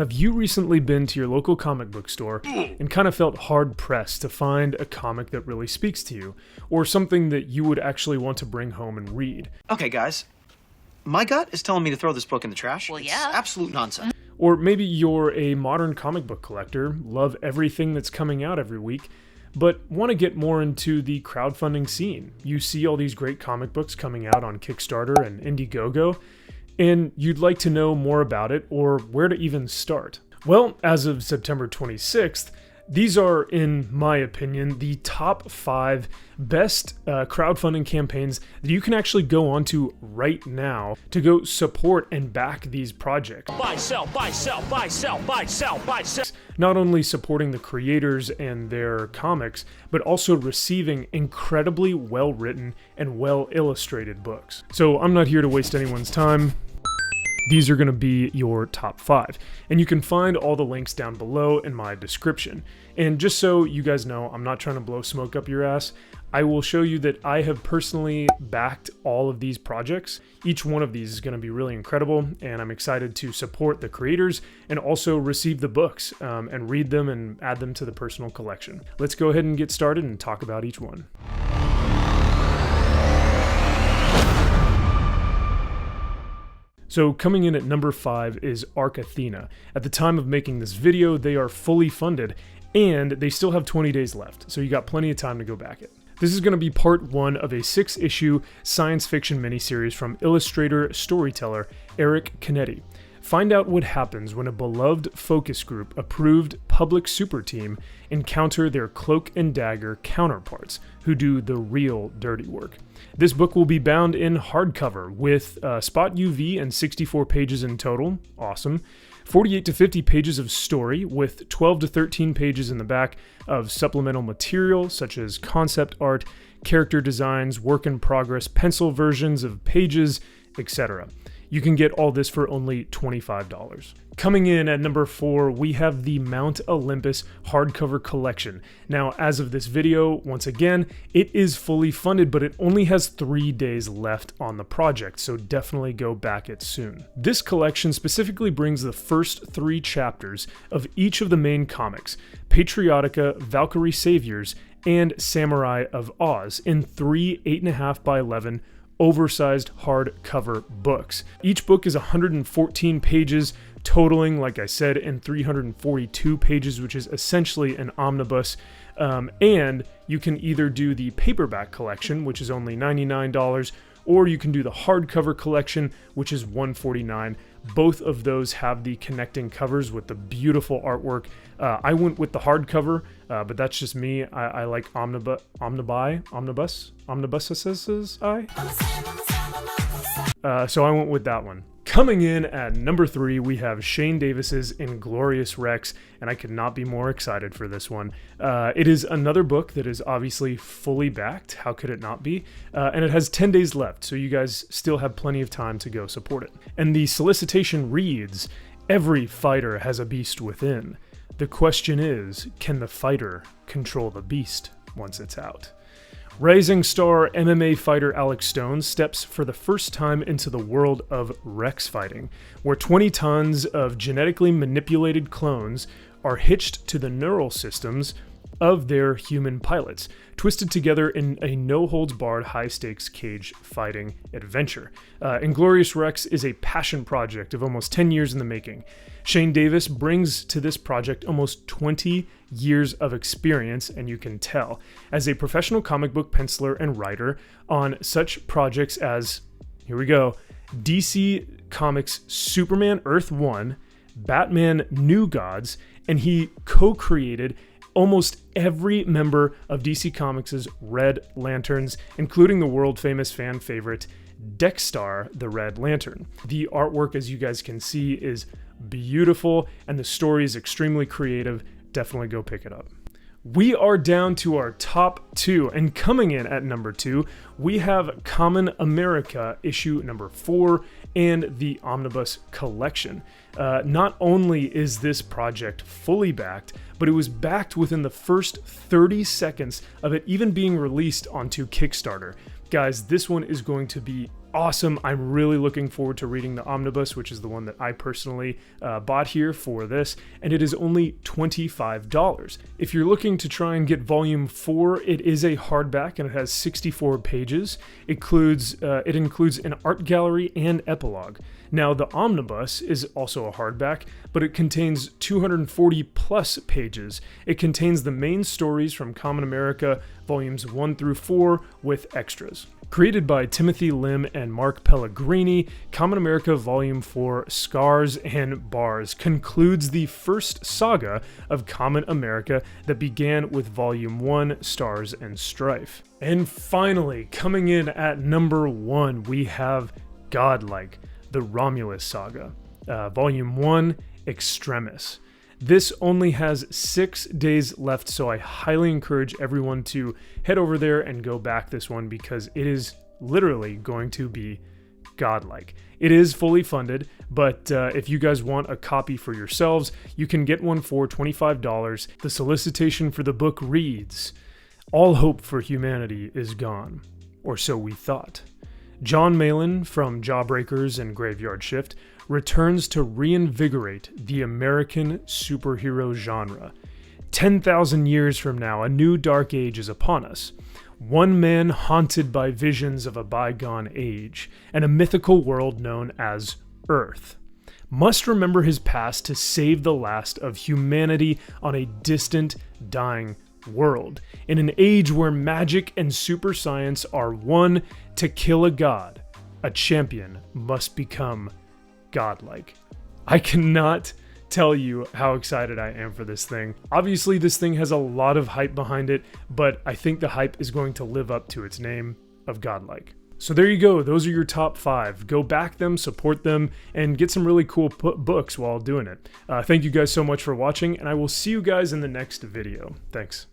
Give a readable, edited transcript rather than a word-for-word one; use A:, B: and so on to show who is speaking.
A: Have you recently been to your local comic book store and kind of felt hard-pressed to find a comic that really speaks to you, or something that you would actually want to bring home and read?
B: Okay, guys. My gut is telling me to throw this book in the trash.
C: Well,
B: It's
C: yeah.
B: absolute nonsense.
A: Or maybe you're a modern comic book collector, love everything that's coming out every week, but want to get more into the crowdfunding scene. You see all these great comic books coming out on Kickstarter and Indiegogo, and you'd like to know more about it or where to even start. Well, as of September 26th, these are, in my opinion, the top 5 best crowdfunding campaigns that you can actually go onto right now to go support and back these projects.
D: Buy, sell, buy, sell, buy, sell, buy, sell, buy, sell.
A: Not only supporting the creators and their comics, but also receiving incredibly well-written and well-illustrated books. So I'm not here to waste anyone's time. These are going to be your top 5, and you can find all the links down below in my description. And just so you guys know, I'm not trying to blow smoke up your ass, I will show you that I have personally backed all of these projects. Each one of these is going to be really incredible, and I'm excited to support the creators and also receive the books and read them and add them to the personal collection. Let's go ahead and get started and talk about each one. So coming in at number 5 is Arc Athena. At the time of making this video, they are fully funded and they still have 20 days left, so you got plenty of time to go back it. This is going to be part 1 of a 6-issue science fiction miniseries from illustrator-storyteller Eric Canetti. Find out what happens when a beloved focus group approved public super team encounter their cloak and dagger counterparts who do the real dirty work. This book will be bound in hardcover with spot UV and 64 pages in total. Awesome. 48 to 50 pages of story with 12 to 13 pages in the back of supplemental material such as concept art, character designs, work in progress, pencil versions of pages, etc. You can get all this for only $25. Coming in at number 4, we have the Mount Olympus hardcover collection. Now, as of this video, once again, it is fully funded, but it only has 3 days left on the project, so definitely go back it soon. This collection specifically brings the first 3 chapters of each of the main comics, Patriotica, Valkyrie Saviors, and Samurai of Oz, in 3 8.5 by 11 oversized hardcover books. Each book is 114 pages, totaling, like I said, in 342 pages, which is essentially an omnibus. And you can either do the paperback collection, which is only $99, or you can do the hardcover collection, which is $149. Both of those have the connecting covers with the beautiful artwork. I went with the hardcover, but that's just me. I like omnibuses. So I went with that one. Coming in at number 3, we have Shane Davis's Inglorious Rex, and I could not be more excited for this one. It is another book that is obviously fully backed. How could it not be? And it has 10 days left, so you guys still have plenty of time to go support it. And the solicitation reads, "Every fighter has a beast within. The question is, can the fighter control the beast once it's out?" Rising star MMA fighter Alex Stone steps for the first time into the world of Rex fighting, where 20 tons of genetically manipulated clones are hitched to the neural systems of their human pilots, twisted together in a no-holds-barred high-stakes cage fighting adventure. Inglorious Rex is a passion project of almost 10 years in the making. Shane Davis brings to this project almost 20 years of experience, and you can tell, as a professional comic book penciler and writer on such projects as, here we go, DC Comics Superman Earth 1, Batman New Gods, and he co-created almost every member of DC Comics' Red Lanterns, including the world-famous fan favorite Dexstar the Red Lantern. The artwork, as you guys can see, is beautiful, and the story is extremely creative. Definitely go pick it up. We are down to our top 2, and coming in at number 2, we have Common America issue number 4 and the Omnibus Collection. Not only is this project fully backed, but it was backed within the first 30 seconds of it even being released onto Kickstarter. Guys, this one is going to be awesome. I'm really looking forward to reading the omnibus, which is the one that I personally bought here for this, and it is only $25. If you're looking to try and get volume 4, it is a hardback and it has 64 pages. It includes an art gallery and epilogue. Now, the omnibus is also a hardback, but it contains 240 plus pages. It contains the main stories from Common America, volumes 1 through 4, with extras. Created by Timothy Lim and Mark Pellegrini, Common America Volume 4, Scars and Bars, concludes the first saga of Common America that began with Volume 1, Stars and Strife. And finally, coming in at number 1, we have Godlike, the Romulus Saga, Volume 1, Extremis. This only has 6 days left, so I highly encourage everyone to head over there and go back this one because it is literally going to be godlike. It is fully funded, but if you guys want a copy for yourselves, you can get one for $25. The solicitation for the book reads, "All hope for humanity is gone, or so we thought. John Malin from Jawbreakers and Graveyard Shift returns to reinvigorate the American superhero genre. 10,000 years from now, a new dark age is upon us. One man haunted by visions of a bygone age and a mythical world known as Earth must remember his past to save the last of humanity on a distant, dying world. In an age where magic and super science are one, to kill a god, a champion must become godlike." I cannot tell you how excited I am for this thing. Obviously, this thing has a lot of hype behind it, but I think the hype is going to live up to its name of godlike. So there you go. Those are your top 5. Go back them, support them, and get some really cool books while doing it. Thank you guys so much for watching, and I will see you guys in the next video. Thanks.